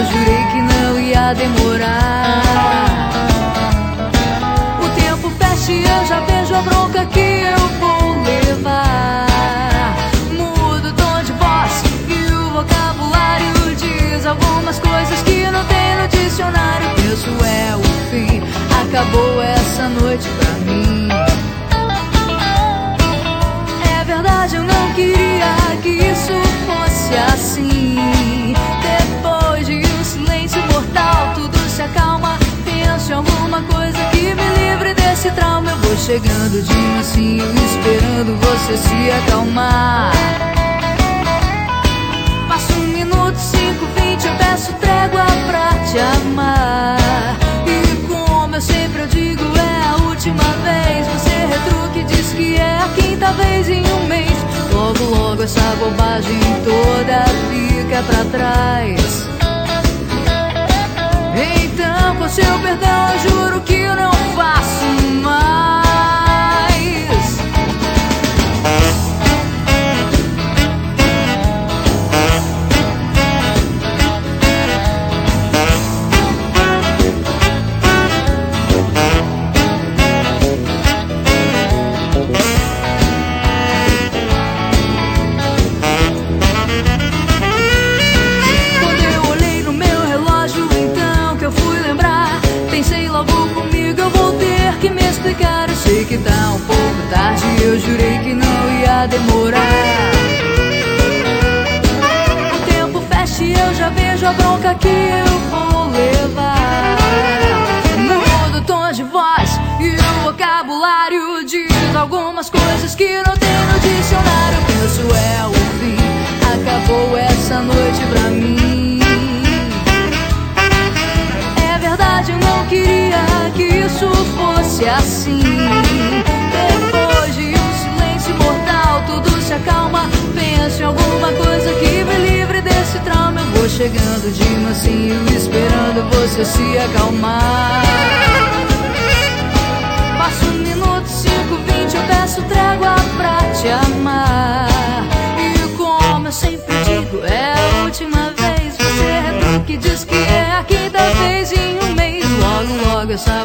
eu jurei que não ia demorar. O tempo fecha e eu já vejo a bronca que eu vou levar. Mudo o tom de voz e o vocabulário diz algumas coisas que não tem no dicionário. Penso é o fim, acabou essa noite pra mim. É verdade, eu não queria que isso fosse assim. Depois de um silêncio mortal, tudo se acalma. Penso em alguma coisa que me livre desse trauma. Eu vou chegando de mansinho, esperando você se acalmar. Passa 1 minuto, 5, 20, eu peço trégua pra te amar. E como eu sempre digo, é a última vez. Você retruque e diz que é a 5ª vez em um mês. Logo, logo essa bobagem toda fica pra trás. Então, com seu perdão, eu juro que eu não faço mais. Eu sei que tá um pouco tarde, eu jurei que não ia demorar. O tempo fecha e eu já vejo a bronca que eu vou levar. Mudo o tom de voz e o vocabulário diz algumas coisas que não tem no dicionário. Penso é o fim, acabou essa noite pra mim. É verdade, eu não queria que isso fosse assim. Depois de um silêncio mortal, tudo se acalma. Penso em alguma coisa que me livre desse trauma. Eu vou chegando de mansinho, esperando você se acalmar. Passa 1 minuto, 5, 20, eu peço trégua pra te amar. E como eu sempre digo, é a última vez. Você retruque e diz que é a 5ª vez em um mês. Logo, logo essa